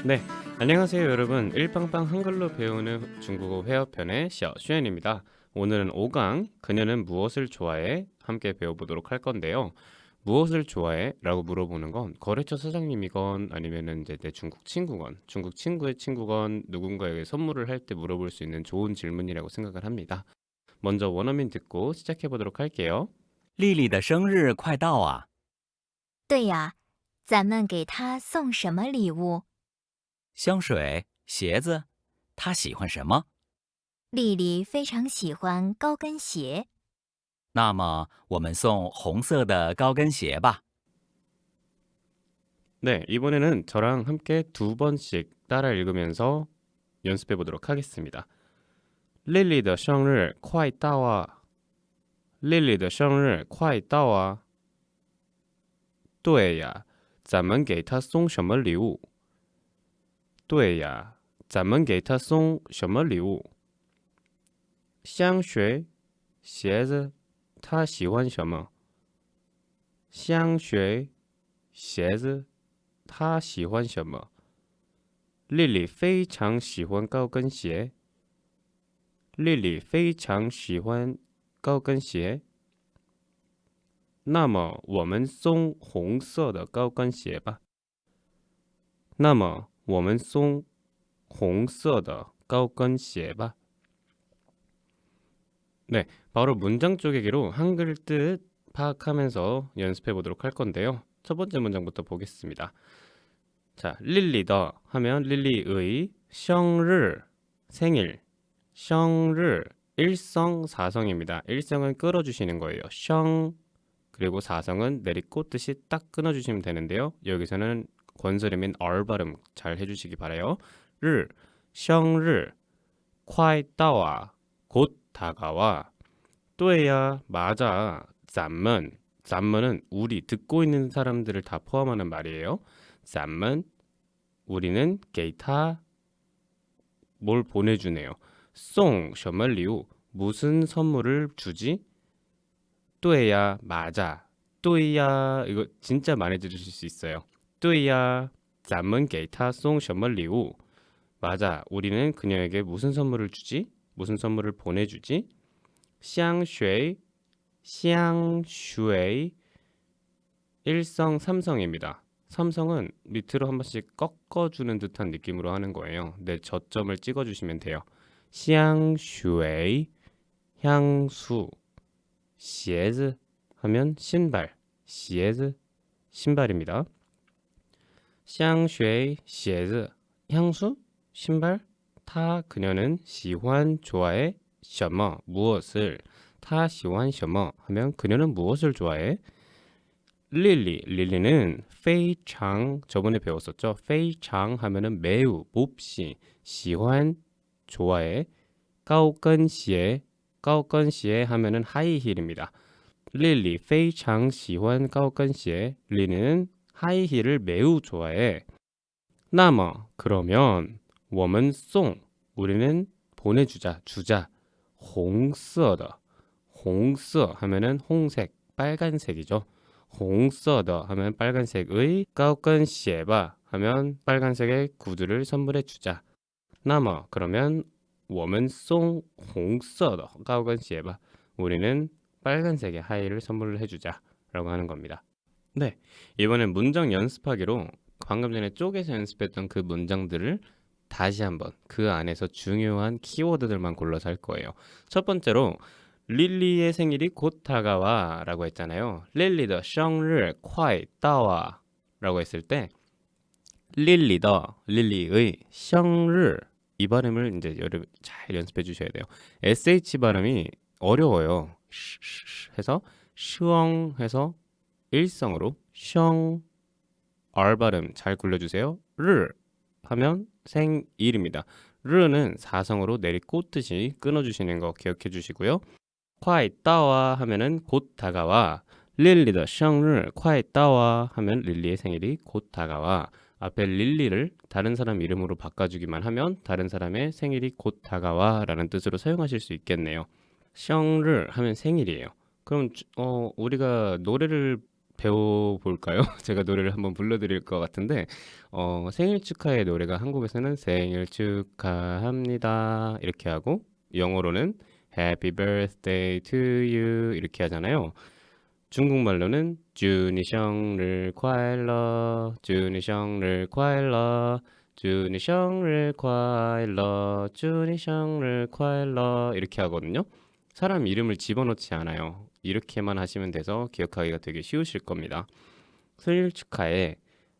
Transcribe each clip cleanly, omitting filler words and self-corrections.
네, 안녕하세요 여러분. 일빵빵 한글로 배우는 중국어 회화편의 셔슈엔입니다. 오늘은 5강 그녀는 무엇을 좋아해? 함께 배워보도록 할 건데요. 무엇을 좋아해? 라고 물어보는 건 거래처 사장님이건 아니면은 이제 내 중국 친구건 중국 친구의 친구건 누군가에게 선물을 할 때 물어볼 수 있는 좋은 질문이라고 생각을 합니다. 먼저 원어민 듣고 시작해 보도록 할게요. 丽丽的生日快到啊，对呀，咱们给她送什么礼物？香水、鞋子，她喜欢什么？丽丽非常喜欢高跟鞋。那么我们送红色的高跟鞋吧。 네, 이번에는 저랑 함께 두 번씩 따라 읽으면서 연습해 보도록 하겠습니다. 丽丽的生日快到啊！丽丽的生日快到啊！对呀，咱们给她送什么礼物？对呀，咱们给她送什么礼物？香水、鞋子，她喜欢什么？香水、鞋子，她喜欢什么？丽丽非常喜欢高跟鞋。丽丽非常喜欢高跟鞋。那么我们送红色的高跟鞋吧。那么我们送红色的高跟鞋吧. 네, 바로 문장 쪼개기로 한글 뜻 파악하면서 연습해 보도록 할 건데요. 첫 번째 문장부터 보겠습니다. 자, 릴리더 하면 릴리의 生日 생일 生日 일성사성입니다. 일성은 끌어주시는 거예요. 生 그리고 사성은 내리꽂듯이 딱 끊어주시면 되는데요. 여기서는 권설임인 R 발음 잘 해주시기 바라요. 日 生日 快到啊곧 다가와 对呀 맞아 咱们은 우리 듣고 있는 사람들을 다 포함하는 말이에요. 咱们 우리는 给他 뭘 보내주네요. 送什么礼物 무슨 선물을 주지? 对呀 맞아 对呀 이거 진짜 많이 들으실 수 있어요. 对呀 咱们给他送什么礼物 맞아 우리는 그녀에게 무슨 선물을 주지? 무슨 선물을 보내주지? 香水 香水 일성 삼성입니다. 삼성은 밑으로 한 번씩 꺾어주는 듯한 느낌으로 하는 거예요. 네, 저점을 찍어주시면 돼요. 香水 향수 鞋子 하면 신발 鞋子 신발입니다. 香水 鞋子 향수 신발 他 그녀는 喜欢 좋아해 什么 무엇을 他喜欢什么 하면 그녀는 무엇을 좋아해? 릴리는 非常 저번에 배웠었죠. 非常 하면은 매우 몹시 喜欢 좋아해 高跟鞋 高跟鞋 하면은 하이힐입니다. 릴리 非常喜欢高跟鞋 리는 하이힐을 매우 좋아해. 那么 그러면 我们送 우리는 보내주자 주자 红色的 红色 하면은 홍색 빨간색이죠. 红色的 하면 빨간색의 高跟鞋吧 하면 빨간색의 구두를 선물해 주자. 那么 그러면 我们送红色的高跟鞋吧 우리는 빨간색의 하이를 선물을 해주자 라고 하는 겁니다. 네, 이번엔 문장 연습하기로 방금 전에 쪼개서 연습했던 그 문장들을 다시 한번 그 안에서 중요한 키워드들만 골라서 할 거예요. 첫 번째로 릴리의 생일이 곧 다가와 라고 했잖아요. 릴리의 生日快到啊 라고 했을 때 릴리의 生日 이 발음을 이제 여러분 잘 연습해 주셔야 돼요. SH 발음이 어려워요. 해서 시엉 해서 일성으로 셩 R 발음 잘 굴려주세요. 르 하면 생일입니다. 르는 사성으로 내리꽂듯이 끊어주시는 거 기억해 주시고요. 快到啊 하면은 곧 다가와. 릴리의 生日快到啊 하면 릴리의 생일이 곧 다가와. 앞에 릴리를 다른 사람 이름으로 바꿔주기만 하면 다른 사람의 생일이 곧 다가와 라는 뜻으로 사용하실 수 있겠네요. 生日 하면 생일이에요. 그럼 우리가 노래를 배워볼까요? 제가 노래를 한번 불러드릴 것 같은데 생일 축하의 노래가 한국에서는 생일 축하합니다 이렇게 하고 영어로는 Happy birthday to you 이렇게 하잖아요. 중국말로는 祝你生日快乐祝你生日快乐祝你生日快乐祝你生日快乐 이렇게 하거든요. 사람 이름을 집어넣지 않아요. 이렇게만 하시면 돼서 기억하기가 되게 쉬우실 겁니다. 생일 축하해.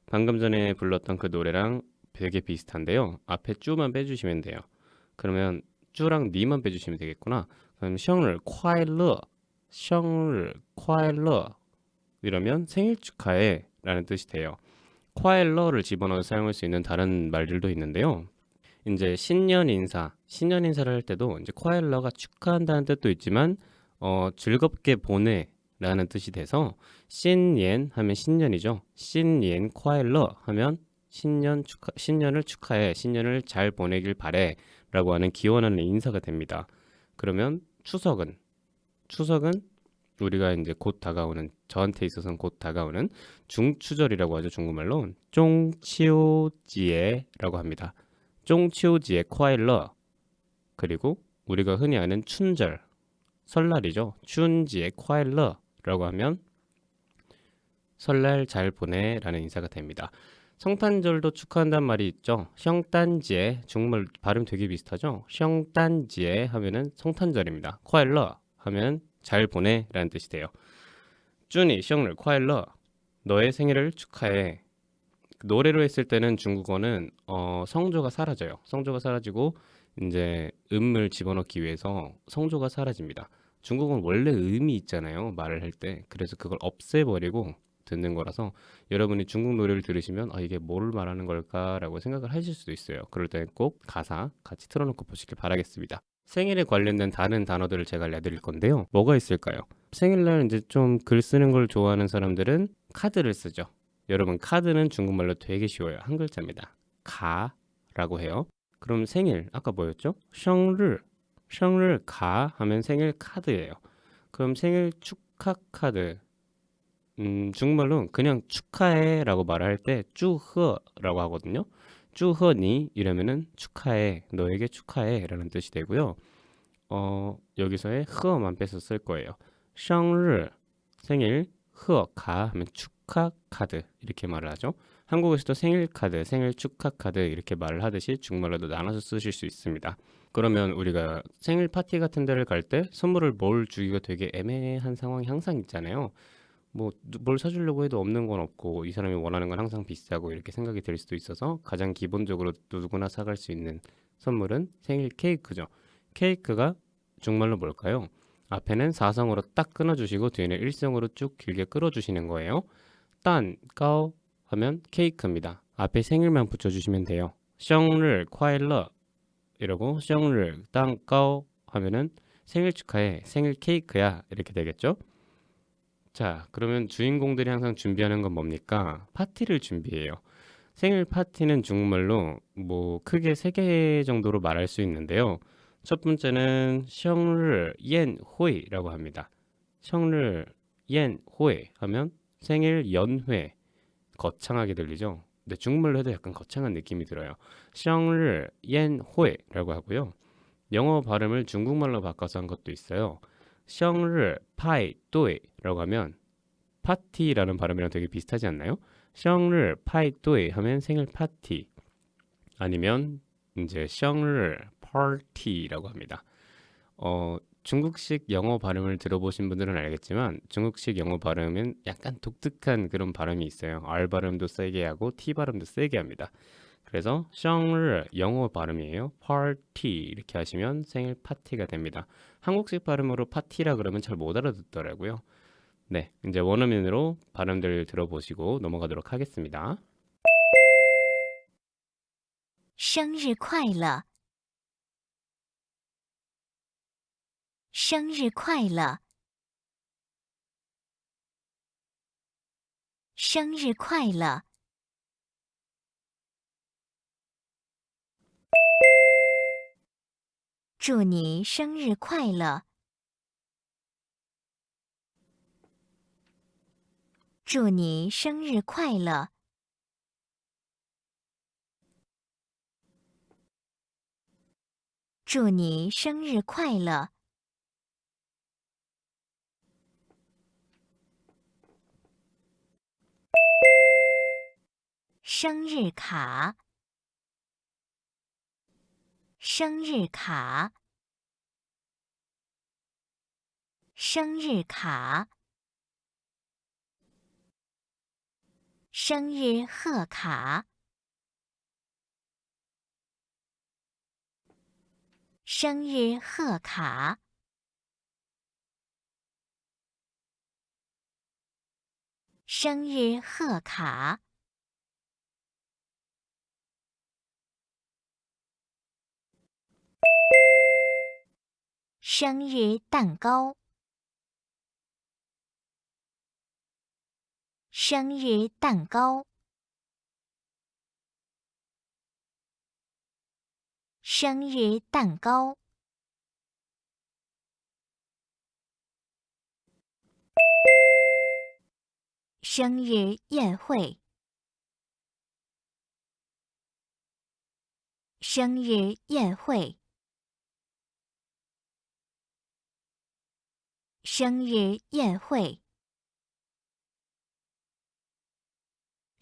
방금 전에 불렀던 그 노래랑 되게 비슷한데요. 앞에 쭈만 빼주시면 돼요. 그러면 쭈랑 니만 빼주시면 되겠구나. 그럼 生日快乐 生日快乐 이러면 생일 축하해 라는 뜻이 돼요. 콰일러를 집어넣어 사용할 수 있는 다른 말들도 있는데요. 이제 신년 인사를 할 때도 이제 콰일러가 축하한다는 뜻도 있지만 즐겁게 보내 라는 뜻이 돼서 신년 하면 신년이죠. 신년 콰일러 하면 신년을 축하해, 신년을 잘 보내길 바래 라고 하는 기원하는 인사가 됩니다. 그러면 추석은 우리가 이제 곧 다가오는 저한테 있어서는 곧 다가오는 중추절이라고 하죠. 중국말로 쫑치오지에라고 합니다. 쫑치오지에 콰일러 그리고 우리가 흔히 아는 춘절 설날이죠. 춘지에 콰일러라고 하면 설날 잘 보내라는 인사가 됩니다. 성탄절도 축하한다는 말이 있죠. 성탄지에 중국말 발음 되게 비슷하죠. 성탄지에 하면은 성탄절입니다. 콰일러 하면 잘 보내라는 뜻이 돼요. 쭈니 생일 콰일러 너의 생일을 축하해. 노래로 했을 때는 중국어는 성조가 사라져요. 성조가 사라지고 이제 음을 집어넣기 위해서 성조가 사라집니다. 중국어는 원래 음이 있잖아요. 말을 할 때. 그래서 그걸 없애버리고 듣는 거라서 여러분이 중국 노래를 들으시면 이게 뭐를 말하는 걸까라고 생각을 하실 수도 있어요. 그럴 때는 꼭 가사 같이 틀어놓고 보시길 바라겠습니다. 생일에 관련된 다른 단어들을 제가 알려드릴 건데요. 뭐가 있을까요? 생일날 이제 좀 글 쓰는 걸 좋아하는 사람들은 카드를 쓰죠. 여러분 카드는 중국말로 되게 쉬워요. 한 글자입니다. 가라고 해요. 그럼 생일 아까 뭐였죠? 생일 가 하면 생일 카드예요. 그럼 생일 축하 카드 중국말로 그냥 축하해라고 말할 때祝贺라고 하거든요.祝贺你이러면은 축하해, 너에게 축하해라는 뜻이 되고요. 여기서의 흐어만 빼서 쓸 거예요. 생일 생일 흐어가 하면 축하 카드 이렇게 말을 하죠. 한국에서도 생일 카드, 생일 축하 카드 이렇게 말을 하듯이 중국말로도 나눠서 쓰실 수 있습니다. 그러면 우리가 생일 파티 같은 데를 갈 때 선물을 뭘 주기가 되게 애매한 상황이 항상 있잖아요. 뭐 뭘 사주려고 해도 없는 건 없고 이 사람이 원하는 건 항상 비싸고 이렇게 생각이 들 수도 있어서 가장 기본적으로 누구나 사갈 수 있는 선물은 생일 케이크죠. 케이크가 중국말로 뭘까요? 앞에는 사성으로 딱 끊어주시고 뒤에는 일성으로 쭉 길게 끌어주시는 거예요. 딴, 까오 하면 케이크입니다. 앞에 생일만 붙여주시면 돼요. 생일 콰일러 이러고 생일 딴, 까오 하면은 생일 축하해, 생일 케이크야 이렇게 되겠죠? 자, 그러면 주인공들이 항상 준비하는 건 뭡니까? 파티를 준비해요. 생일 파티는 중국말로 뭐 크게 세 개 정도로 말할 수 있는데요. 첫 번째는 생일宴会라고 합니다. 생일宴会 하면 생일 연회. 거창하게 들리죠? 근데 중국말로 해도 약간 거창한 느낌이 들어요. 생일宴会라고 하고요. 영어 발음을 중국말로 바꿔서 한 것도 있어요. 생일 파이도이라고 하면 파티라는 발음이랑 되게 비슷하지 않나요? 생일 파이도이 하면 생일 파티 아니면 이제 생일 파티라고 합니다. 중국식 영어 발음을 들어보신 분들은 알겠지만 중국식 영어 발음은 약간 독특한 그런 발음이 있어요. R 발음도 세게 하고 T 발음도 세게 합니다. 그래서 생일 영어 발음이에요. party 이렇게 하시면 생일 파티가 됩니다. 한국식 발음으로 파티라 그러면 잘 못 알아듣더라고요. 네, 이제 원어민으로 발음들 들어보시고 넘어가도록 하겠습니다. 生日快乐，生日快乐，生日快乐。祝你生日快乐！祝你生日快乐。祝你生日快乐。生日卡。生日卡。生日卡。生日贺卡。生日贺卡。生日贺卡。生日蛋糕。生日蛋糕。生日蛋糕。生日宴会。生日宴会。生日宴会。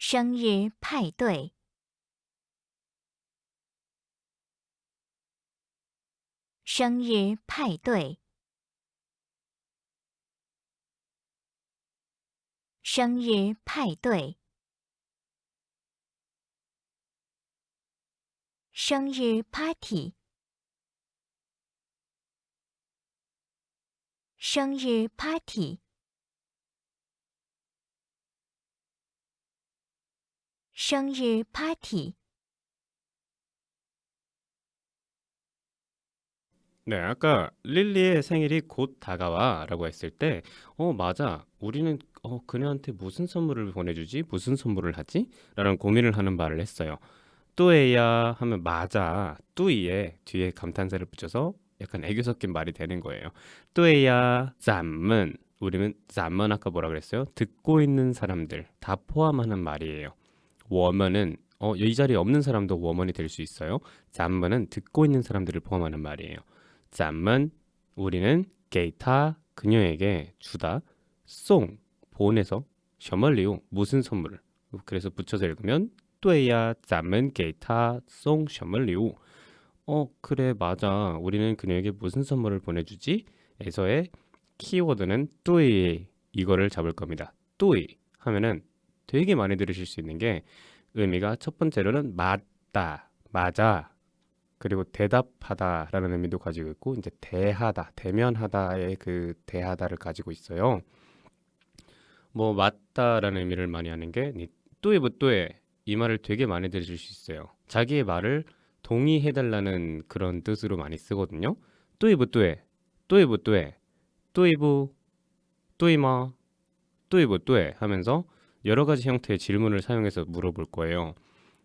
生日派对。生日派对。生日派对。生日 party。生日 party。生日 party。 네, 아까 릴리의 생일이 곧 다가와 라고 했을 때, 맞아. 우리는 그녀한테 무슨 선물을 보내주지? 무슨 선물을 하지? 라는 고민을 하는 말을 했어요. 또에야 하면 맞아. 또이에 뒤에 감탄사를 붙여서 약간 애교 섞인 말이 되는 거예요. 또에야 잠은 우리는 잠은 아까 뭐라 그랬어요? 듣고 있는 사람들 다 포함하는 말이에요. 워먼은 이 자리에 없는 사람도 워먼이 될 수 있어요. 잠은 듣고 있는 사람들을 포함하는 말이에요. 잠은 우리는 게이타 그녀에게 주다. 송 보내서 셔멀리우 무슨 선물을 그래서 붙여서 읽으면 对呀咱们给他送什么礼物 그래 맞아 우리는 그녀에게 무슨 선물을 보내주지? 에서의 키워드는 对 이거를 잡을 겁니다. 对 하면은 되게 많이 들으실 수 있는 게 의미가 첫 번째로는 맞다 맞아 그리고 대답하다라는 의미도 가지고 있고 이제 대하다 대면하다의 그 대하다를 가지고 있어요. 뭐 맞다라는 의미를 많이 하는 게 또에 뭐또에 이 말을 되게 많이 들으실 수 있어요. 자기의 말을 동의해달라는 그런 뜻으로 많이 쓰거든요. 또에 뭐또에 또에 뭐또에 또이부 또이마 또에 뭐또에 하면서 여러 가지 형태의 질문을 사용해서 물어볼 거예요.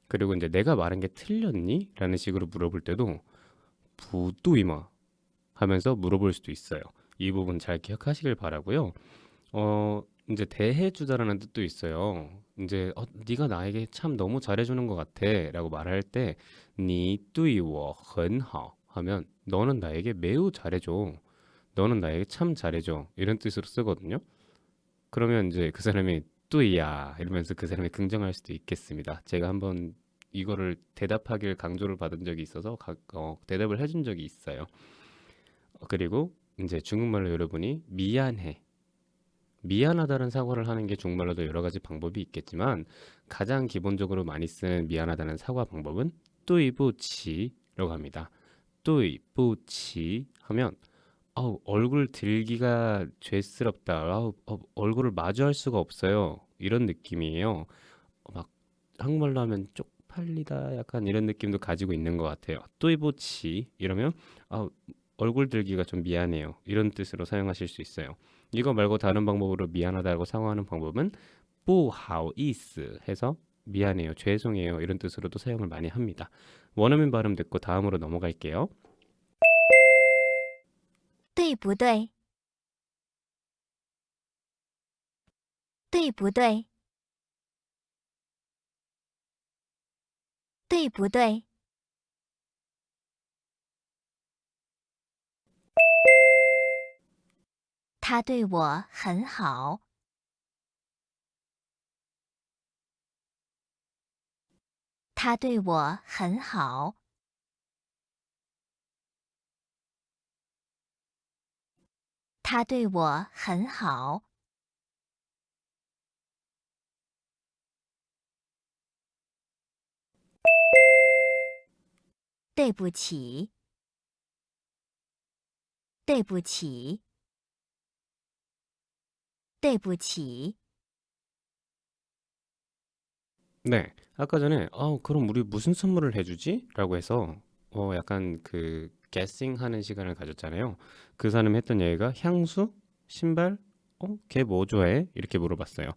그리고 이제 내가 말한 게 틀렸니? 라는 식으로 물어볼 때도 부뚜이마 하면서 물어볼 수도 있어요. 이 부분 잘 기억하시길 바라고요. 이제 대해주다라는 뜻도 있어요. 이제 네가 나에게 참 너무 잘해주는 것 같아라고 말할 때, 你对我很好 하면 너는 나에게 매우 잘해줘. 너는 나에게 참 잘해줘. 이런 뜻으로 쓰거든요. 그러면 이제 그 사람이 뚜이야 이러면서 그 사람이 긍정할 수도 있겠습니다. 제가 한번 이거를 대답하길 강조를 받은 적이 있어서 대답을 해준 적이 있어요. 그리고 이제 중국말로 여러분이 미안해. 미안하다는 사과를 하는 게 중국말로도 여러 가지 방법이 있겠지만 가장 기본적으로 많이 쓰는 미안하다는 사과 방법은 对不起라고 합니다. 对不起 하면 얼굴 들기가 죄스럽다. 얼굴을 마주할 수가 없어요. 이런 느낌이에요. 막 한국말로 하면 쪽팔리다 약간 이런 느낌도 가지고 있는 것 같아요. 对不起 이러면 얼굴 들기가 좀 미안해요. 이런 뜻으로 사용하실 수 있어요. 이거 말고 다른 방법으로 미안하다고 사과하는 방법은 不好意思 해서 미안해요, 죄송해요 이런 뜻으로도 사용을 많이 합니다. 원어민 발음 듣고 다음으로 넘어갈게요. 对不对？对不对？对不对？他对我很好。他对我很好。他对我很好。对不起。对不起。对不起。 네, 아까 전에 그럼 우리 무슨 선물을 해주지? 라고 해서 약간 그 guessing 하는 시간을 가졌잖아요. 그 사람이 했던 얘기가 향수? 신발? 걔 뭐 좋아해? 이렇게 물어봤어요.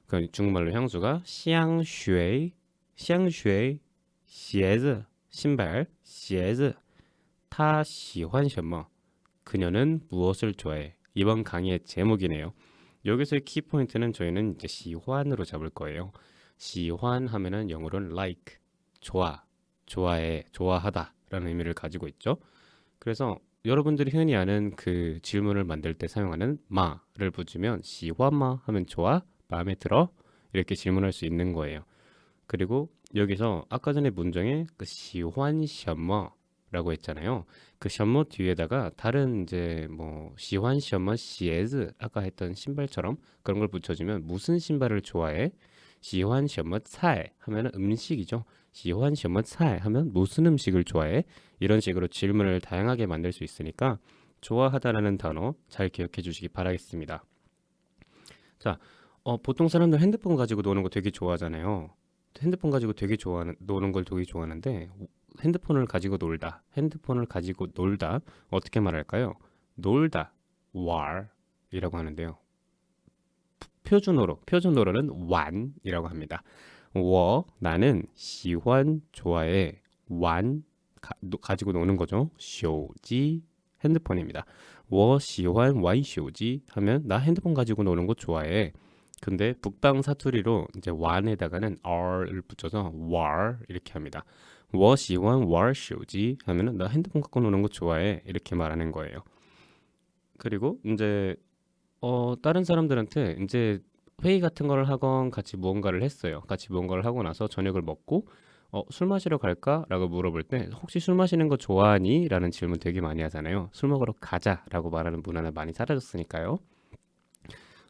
그 중국말로 향수가香水, 香水, 鞋子, 신발, 鞋子, 他喜欢什么? 그녀는 무엇을 좋아해? 이번 강의의 제목이네요. 여기서의 키포인트는 저희는 이제 시환으로 잡을 거예요. 시환 하면은 영어로는 like, 좋아, 좋아해, 좋아하다 라는 의미를 가지고 있죠. 그래서 여러분들이 흔히 아는 그 질문을 만들 때 사용하는 마를 붙이면 시환마 하면 좋아, 마음에 들어 이렇게 질문할 수 있는 거예요. 그리고 여기서 아까 전에 문장에 그 시환 셔머라고 했잖아요. 그 셔머 뒤에다가 다른 이제 뭐 시환 셔머 시에즈 아까 했던 신발처럼 그런 걸 붙여주면 무슨 신발을 좋아해? 시환 셔머 菜 하면은 음식이죠. 시환 셔머 菜 하면 무슨 음식을 좋아해? 이런 식으로 질문을 다양하게 만들 수 있으니까 좋아하다라는 단어 잘 기억해 주시기 바라겠습니다. 자, 보통 사람들 핸드폰 가지고 노는 거 되게 좋아하잖아요. 핸드폰 가지고 되게 좋아하는 노는 걸 되게 좋아하는데 핸드폰을 가지고 놀다 어떻게 말할까요? 놀다 war이라고 하는데요. 표준어로는 완이라고 합니다. 나는 시환 좋아해 완 가지고 노는 거죠. 手机 핸드폰입니다. 我喜欢玩手机 하면 나 핸드폰 가지고 노는 거 좋아해. 근데 북방 사투리로 이제 완에다가는 r을 붙여서 war 이렇게 합니다. 我喜欢玩手机 하면은 나 핸드폰 갖고 노는 거 좋아해 이렇게 말하는 거예요. 그리고 이제 다른 사람들한테 이제 회의 같은 걸 하건 같이 무언가를 했어요. 같이 무언가를 하고 나서 저녁을 먹고 술 마시러 갈까? 라고 물어볼 때 혹시 술 마시는 거 좋아하니? 라는 질문 되게 많이 하잖아요. 술 먹으러 가자 라고 말하는 문화는 많이 사라졌으니까요.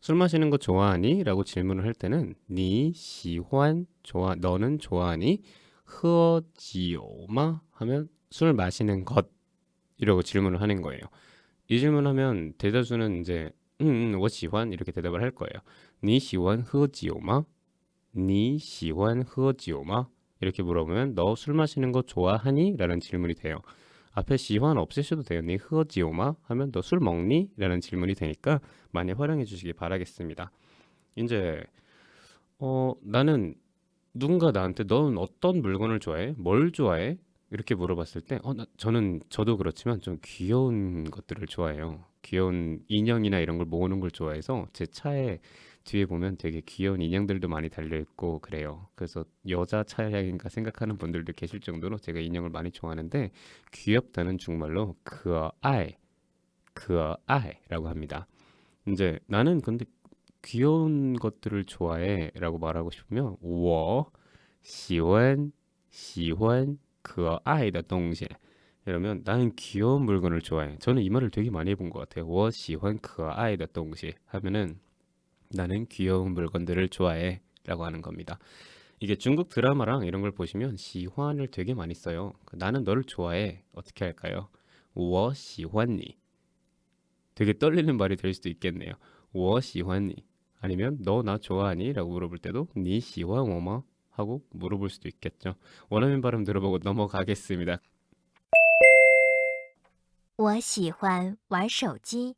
술 마시는 거 좋아하니? 라고 질문을 할 때는 니 시환 좋아 너는 좋아하니? 흐어지오마 하면 술 마시는 것 이라고 질문을 하는 거예요. 이 질문하면 대다수는 이제 我喜欢 이렇게 대답을 할 거예요. 니 시환 흐어지오마? 니 시환 흐어지오마? 이렇게 물어보면 너 술 마시는 거 좋아하니? 라는 질문이 돼요. 앞에 시환 없애셔도 돼요. 니 흐어지오마? 하면 너 술 먹니? 라는 질문이 되니까 많이 활용해 주시기 바라겠습니다. 이제 나는 누군가 나한테 너는 어떤 물건을 좋아해? 뭘 좋아해? 이렇게 물어봤을 때 저도 그렇지만 좀 귀여운 것들을 좋아해요. 귀여운 인형이나 이런 걸 모으는 걸 좋아해서 제 차에 뒤에 보면 되게 귀여운 인형들도 많이 달려 있고 그래요. 그래서 여자 차량인가 생각하는 분들도 계실 정도로 제가 인형을 많이 좋아하는데 귀엽다는 중말로 그아이라고 합니다. 이제 나는 근데 귀여운 것들을 좋아해라고 말하고 싶으면 我喜欢可爱的东西 이러면 나는 귀여운 물건을 좋아해. 저는 이 말을 되게 많이 해본 것 같아요. 我喜欢可爱的东西 하면은 나는 귀여운 물건들을 좋아해라고 하는 겁니다. 이게 중국 드라마랑 이런 걸 보시면 시환을 되게 많이 써요. 나는 너를 좋아해. 어떻게 할까요? 我喜欢你 되게 떨리는 말이 될 수도 있겠네요. 我喜欢你 아니면 너 나 좋아하니? 라고 물어볼 때도 你喜欢我吗? 하고 물어볼 수도 있겠죠. 원어민 발음 들어보고 넘어가겠습니다. 我喜欢玩手机。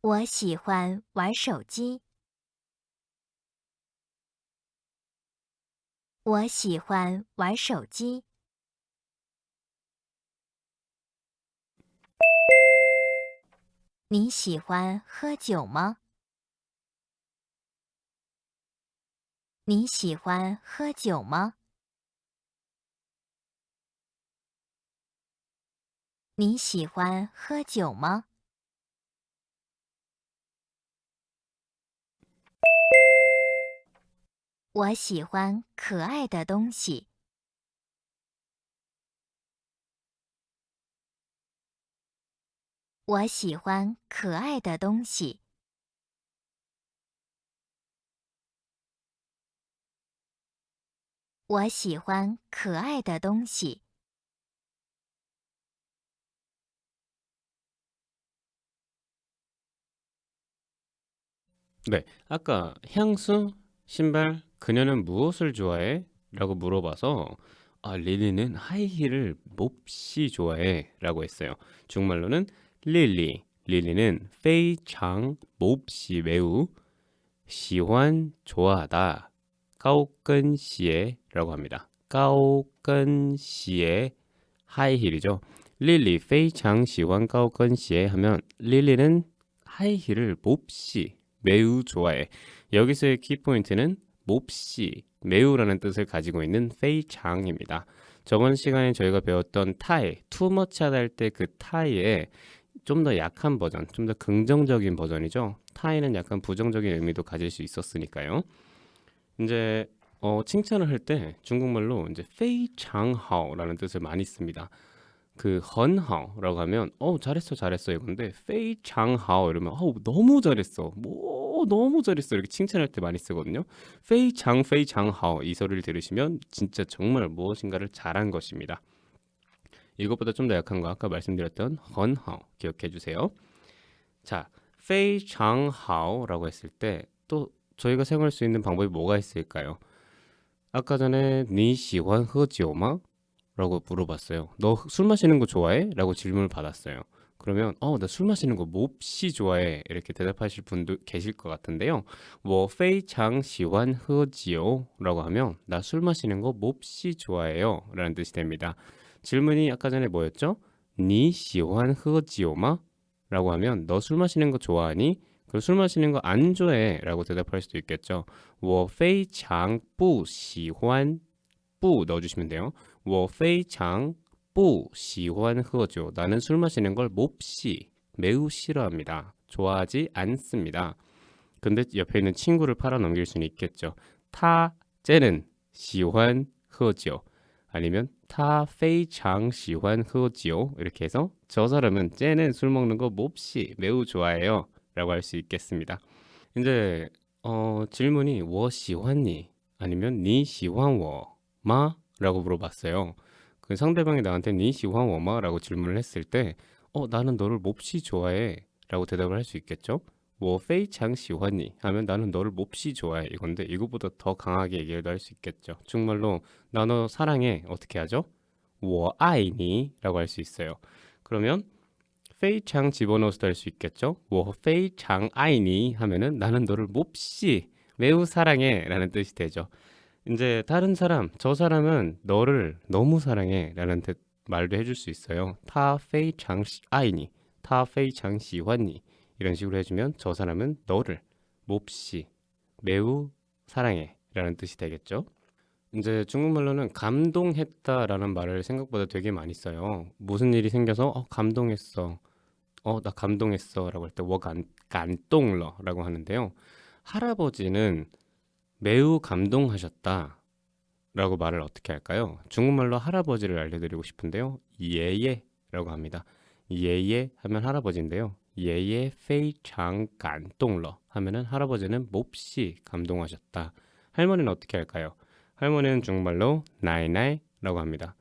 我喜欢玩手机。我喜欢玩手机。你喜欢喝酒吗？你喜欢喝酒吗？你喜欢喝酒吗？我喜欢可爱的东西。我喜欢可爱的东西。我喜欢可爱的东西。 네, 아까 향수, 신발, 그녀는 무엇을 좋아해? 라고 물어봐서 릴리는 하이힐을 몹시 좋아해 라고 했어요. 중말로는 릴리는 非常 몹시 매우 喜欢 좋아하다 까오끈시에 라고 합니다. 까오끈시에 하이힐이죠. 릴리 非常喜欢 까오끈시에 하면 릴리는 하이힐을 몹시 매우 좋아해. 여기서의 키포인트는 몹시 매우라는 뜻을 가지고 있는 非常입니다. 저번 시간에 저희가 배웠던 타이, 투머치하다 할 때 그 타이에 좀 더 약한 버전, 좀 더 긍정적인 버전이죠. 타이는 약간 부정적인 의미도 가질 수 있었으니까요. 이제 칭찬을 할 때 중국말로 이제 非常好라는 뜻을 많이 씁니다. 그 很好라고 하면 잘했어 잘했어 이건데 非常好 이러면 너무 잘했어. 뭐 너무 잘했어 이렇게 칭찬할 때 많이 쓰거든요. 非常非常好 이 소리를 들으시면 진짜 정말 무엇인가를 잘한 것입니다. 이것보다 좀 더 약한 거 아까 말씀드렸던 很好 기억해 주세요. 자, 非常好라고 했을 때 또 저희가 사용할 수 있는 방법이 뭐가 있을까요? 아까 전에 你喜欢喝酒吗? 라고 물어봤어요. 너 술 마시는 거 좋아해? 라고 질문을 받았어요. 그러면 나 술 마시는 거 몹시 좋아해 이렇게 대답하실 분도 계실 것 같은데요. 我非常喜欢喝酒 라고 하면 나 술 마시는 거 몹시 좋아해요 라는 뜻이 됩니다. 질문이 아까 전에 뭐였죠? 你喜欢喝酒吗? 라고 하면 너 술 마시는 거 좋아하니? 그럼 술 마시는 거 안 좋아해 라고 대답할 수도 있겠죠. 我非常不喜欢 不 넣어주시면 돼요. 我非常不喜欢喝酒. 나는 술 마시는 걸 몹시 매우 싫어합니다. 좋아하지 않습니다. 근데 옆에 있는 친구를 팔아 넘길 수는 있겠죠. 타 쟤는 喜欢喝酒 아니면 타 非常喜欢喝酒 이렇게 해서 저 사람은 쟤는 술 먹는 거 몹시 매우 좋아해요 라고 할 수 있겠습니다. 이제 질문이 我喜欢你 아니면 你喜欢我吗? 라고 물어봤어요. 그 상대방이 나한테 你喜欢我吗? 라고 질문을 했을 때 나는 너를 몹시 좋아해 라고 대답을 할 수 있겠죠. 我非常喜欢你 하면 나는 너를 몹시 좋아해 이건데 이거보다 더 강하게 얘기도 할 수 있겠죠. 중말로 나 너 사랑해 어떻게 하죠? 我爱你 라고 할 수 있어요. 그러면 非常 집어넣어서도 할 수 있겠죠. 我非常爱你 하면은 나는 너를 몹시 매우 사랑해 라는 뜻이 되죠. 이제 다른 사람, 저 사람은 너를 너무 사랑해 라는 말도 해줄 수 있어요. 他非常爱你, 他非常喜欢你 이런 식으로 해주면 저 사람은 너를 몹시 매우 사랑해 라는 뜻이 되겠죠. 이제 중국말로는 감동했다라는 말을 생각보다 되게 많이 써요. 무슨 일이 생겨서 감동했어. 나 감동했어 라고 할 때 깐똥러 라고 하는데요. 할아버지는 매우 감동하셨다 라고 말을 어떻게 할까요? 중국말로 할아버지를 알려드리고 싶은데요. 예예 라고 합니다. 예예 하면 할아버지인데요. 예예 非常感动了 하면은 할아버지는 몹시 감동하셨다. 할머니는 어떻게 할까요? 할머니는 중국말로 나이나이 라고 합니다.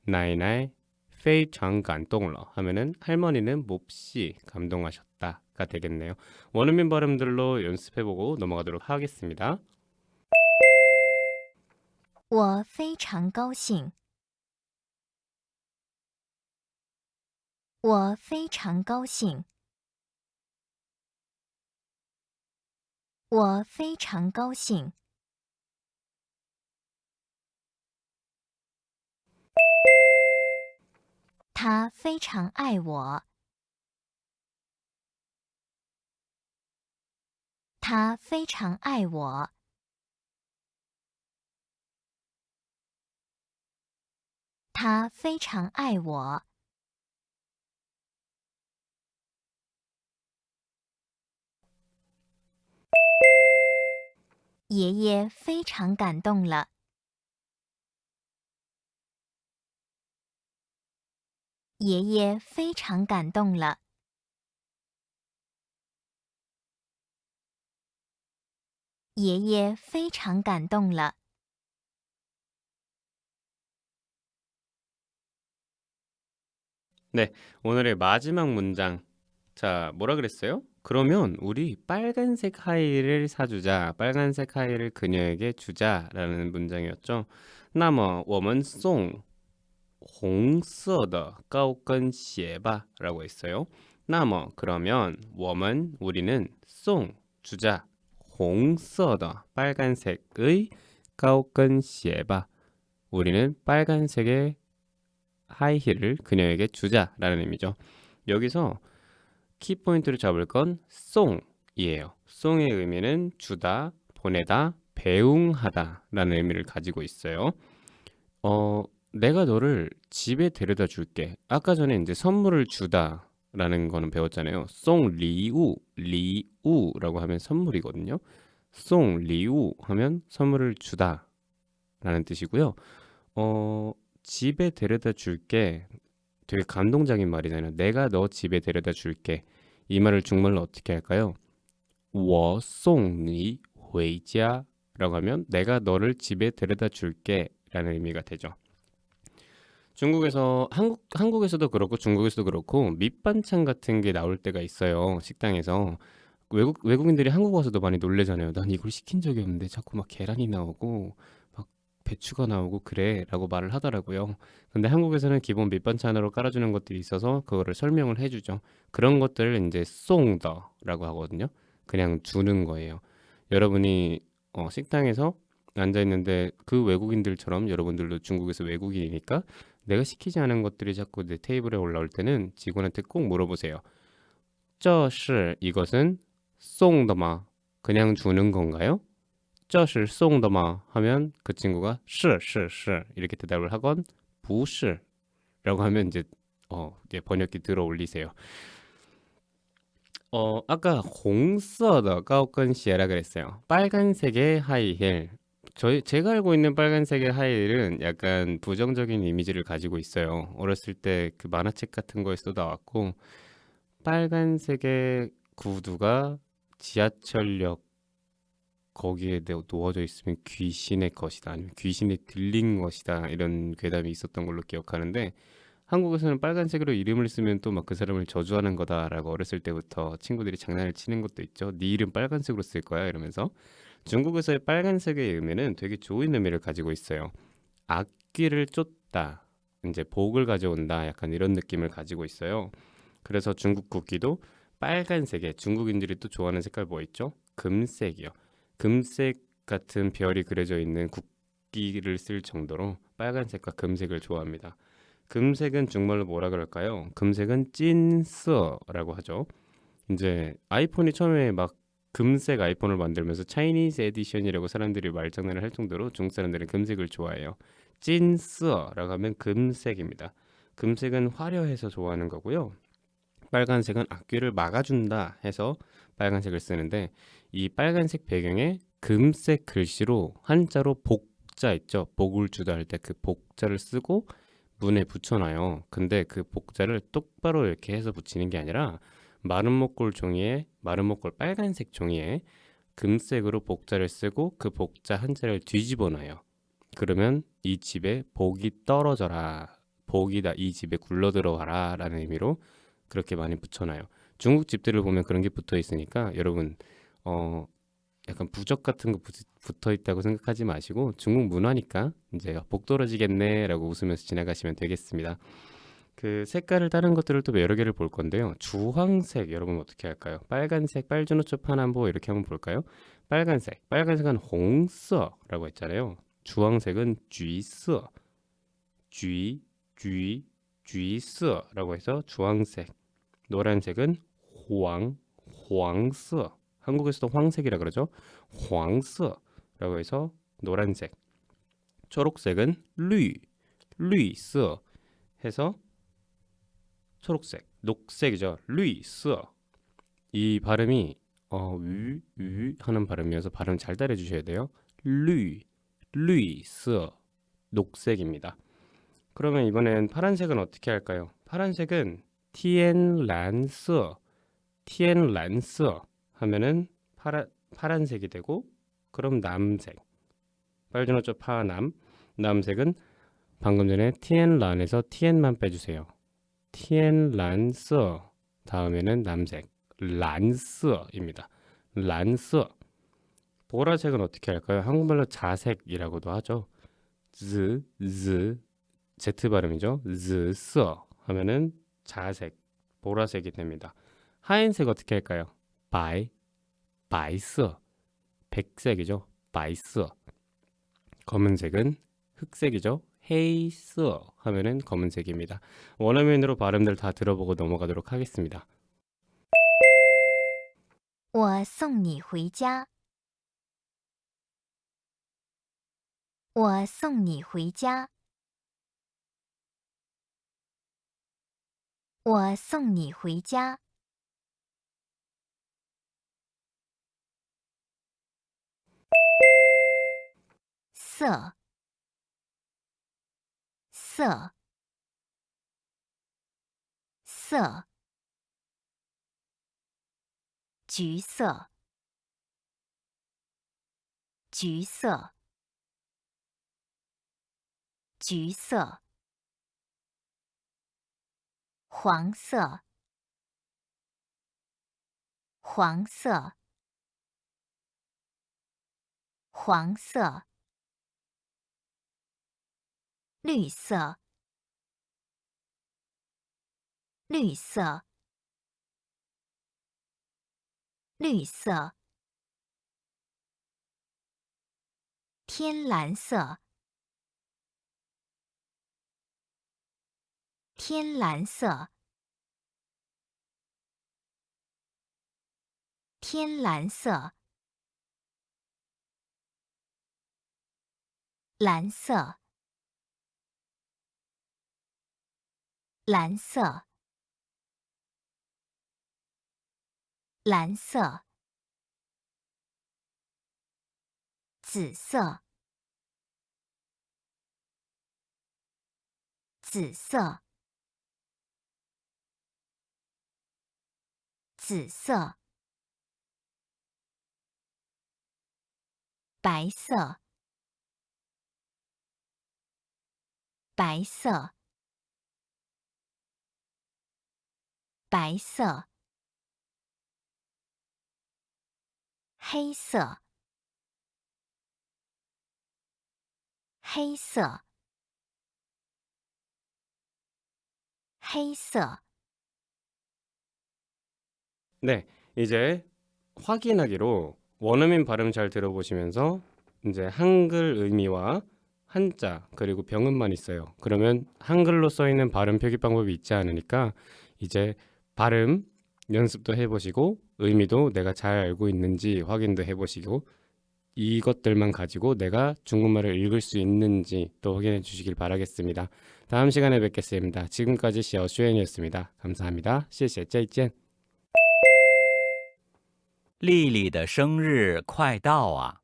나이나이 非常感动了 하면은 할머니는 몹시 감동하셨다가 되겠네요. 원어민 발음들로 연습해보고 넘어가도록 하겠습니다. 我非常高兴。我非常高兴。我非常高兴。他非常爱我。他非常爱我。他非常爱我。爷爷非常感动了。爷爷非常感动了。爷爷非常感动了。 네, 오늘의 마지막 문장. 자, 뭐라 그랬어요? 그러면 우리 빨간색 하이를 사주자. 빨간색 하이를 그녀에게 주자라는 문장이었죠. 那么我们送红色的高跟鞋吧라고 했어요. 那么 그러면 我们 우리는 送 주자. 红色的 빨간색의 高跟鞋吧. 우리는 빨간색의 하이힐을 그녀에게 주자라는 의미죠. 여기서 키포인트를 잡을 건 송이에요. 송의 의미는 주다, 보내다, 배웅하다라는 의미를 가지고 있어요. 내가 너를 집에 데려다 줄게. 아까 전에 이제 선물을 주다라는 거는 배웠잖아요. 송 리우, 리우라고 하면 선물이거든요. 송 리우 하면 선물을 주다라는 뜻이고요. 집에 데려다 줄게. 되게 감동적인 말이잖아요. 내가 너 집에 데려다 줄게. 이 말을 중말로 어떻게 할까요? 我送你回家라고 하면 내가 너를 집에 데려다 줄게 라는 의미가 되죠. 중국에서 한국에서도 그렇고 중국에서도 그렇고 밑반찬 같은 게 나올 때가 있어요. 식당에서 외국인들이 한국 와서도 많이 놀래잖아요. 난 이걸 시킨 적이 없는데 자꾸 막 계란이 나오고 막 배추가 나오고 그래 라고 말을 하더라고요. 근데 한국에서는 기본 밑반찬으로 깔아주는 것들이 있어서 그거를 설명을 해주죠. 그런 것들을 이제 송더라고 하거든요. 그냥 주는 거예요. 여러분이 식당에서 앉아 있는데 그 외국인들처럼 여러분들도 중국에서 외국인이니까 내가 시키지 않은 것들이 자꾸 내 테이블에 올라올 때는 직원한테 꼭 물어보세요. 这是 이것은 送的吗? 그냥 주는 건가요? 这是送的吗? 하면 그 친구가 是是是 이렇게 대답을 하건 不是라고 하면 이제 이게 번역기 들어 올리세요. 아까 红色的高跟鞋라 그랬어요. 빨간색의 하이힐. 제가 알고 있는 빨간색의 하이힐은 약간 부정적인 이미지를 가지고 있어요. 어렸을 때 그 만화책 같은 거에서도 나왔고 빨간색의 구두가 지하철역 거기에 놓아져 있으면 귀신의 것이다 아니면 귀신이 들린 것이다 이런 괴담이 있었던 걸로 기억하는데 한국에서는 빨간색으로 이름을 쓰면 또 막 그 사람을 저주하는 거다라고 어렸을 때부터 친구들이 장난을 치는 것도 있죠. 네 이름 빨간색으로 쓸 거야 이러면서. 중국에서의 빨간색의 의미는 되게 좋은 의미를 가지고 있어요. 악귀를 쫓다, 이제 복을 가져온다 약간 이런 느낌을 가지고 있어요. 그래서 중국 국기도 빨간색에 중국인들이 또 좋아하는 색깔 뭐 있죠? 금색이요. 금색 같은 별이 그려져 있는 국기를 쓸 정도로 빨간색과 금색을 좋아합니다. 금색은 중말로 뭐라 그럴까요? 금색은 찐스라고 하죠. 이제 아이폰이 처음에 막 금색 아이폰을 만들면서 차이니즈 에디션이라고 사람들이 말장난을 할 정도로 중국 사람들은 금색을 좋아해요. 찐스라고 하면 금색입니다. 금색은 화려해서 좋아하는 거고요. 빨간색은 악귀를 막아준다 해서 빨간색을 쓰는데 이 빨간색 배경에 금색 글씨로 한자로 복자 있죠. 복을 주다 할 때 그 복자를 쓰고 문에 붙여놔요. 근데 그 복자를 똑바로 이렇게 해서 붙이는 게 아니라 마른 목골 종이에 마른 목골 빨간색 종이에 금색으로 복자를 쓰고 그 복자 한자를 뒤집어 놔요. 그러면 이 집에 복이 떨어져라. 복이다 이 집에 굴러 들어와라 라는 의미로 그렇게 많이 붙여놔요. 중국 집들을 보면 그런 게 붙어 있으니까 여러분 약간 부적 같은 거 붙어 있다고 생각하지 마시고 중국 문화니까 이제 복 떨어지겠네 라고 웃으면서 지나가시면 되겠습니다. 그 색깔을 다른 것들을 또 여러 개를 볼 건데요. 주황색 여러분 어떻게 할까요? 빨간색 빨주노초 파남보 이렇게 한번 볼까요? 빨간색은 홍色라고 했잖아요. 주황색은 쥐色 쥐色라고 해서 주황색. 노란색은黄色 한국에서도 황색이라 그러죠. 황色라고 해서 노란색. 초록색은 绿色 해서 초록색. 녹색이죠. 绿色. 이 발음이 하는 발음이어서 발음 잘 따라 주셔야 돼요. 绿色 녹색입니다. 그러면 이번엔 파란색은 어떻게 할까요? 파란색은 天蓝色 天蓝色 하면은 파란색이 되고, 그럼 남색. 빨주노초 파남. 남색은 방금 전에 天蓝에서 天만 빼주세요. 天蓝色 다음에는 남색. 蓝色입니다. 蓝色. 보라색은 어떻게 할까요? 한국말로 자색이라고도 하죠. Z 발음이죠. 즈色 하면은 자색, 보라색이 됩니다. 하얀색 어떻게 할까요? 白色 백색이죠. 白色. 검은색은 흑색이죠. 黑色 하면은 검은색입니다. 원어민으로 발음들 다 들어보고 넘어가도록 하겠습니다. 我送你回家。我送你回家。我送你回家。色，色，色。橘色，橘色，橘色。黄色，黄色，黄色。绿色，绿色，绿色。天蓝色，天蓝色，天蓝色。蓝色，蓝色，蓝色。紫色，紫色，紫色。白色，白色，白色。黑色，黑色，黑色。 네, 이제 확인하기로 원어민 발음 잘 들어보시면서 이제 한글 의미와 한자 그리고 병음만 있어요. 그러면 한글로 써 있는 발음 표기 방법이 있지 않으니까 이제 발음 연습도 해보시고 의미도 내가 잘 알고 있는지 확인도 해보시고 이것들만 가지고 내가 중국말을 읽을 수 있는지 또 확인해 주시길 바라겠습니다. 다음 시간에 뵙겠습니다. 지금까지 샤오슈엔이었습니다. 감사합니다. 谢谢再见。丽丽的生日快到啊！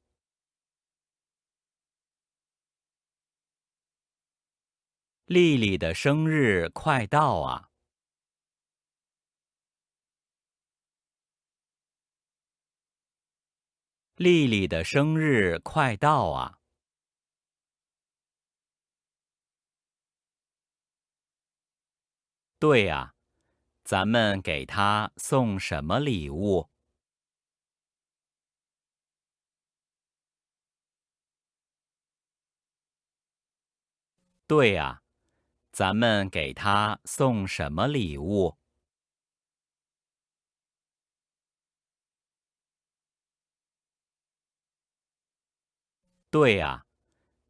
丽丽的生日快到啊！丽丽的生日快到啊！对呀，咱们给她送什么礼物？对呀，咱们给她送什么礼物？对呀，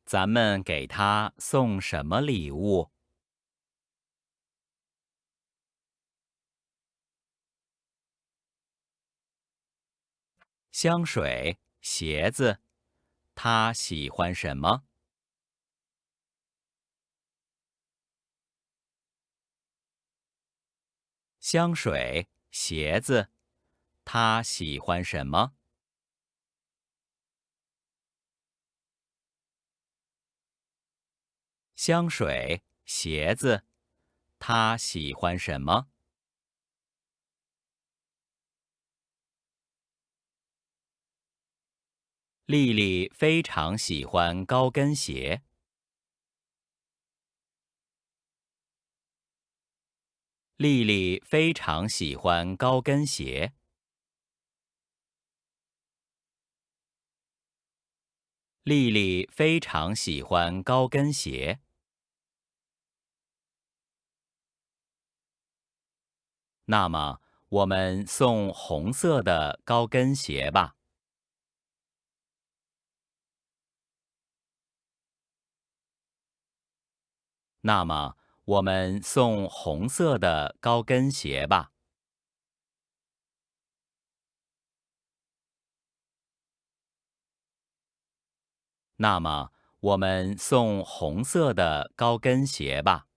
咱们给她送什么礼物？香水、鞋子，他喜欢什么？香水、鞋子，他喜欢什么？香水、鞋子，他喜欢什么？丽丽非常喜欢高跟鞋。丽丽非常喜欢高跟鞋。丽丽非常喜欢高跟鞋。那么，我们送红色的高跟鞋吧。那么，我们送红色的高跟鞋吧。那么，我们送红色的高跟鞋吧。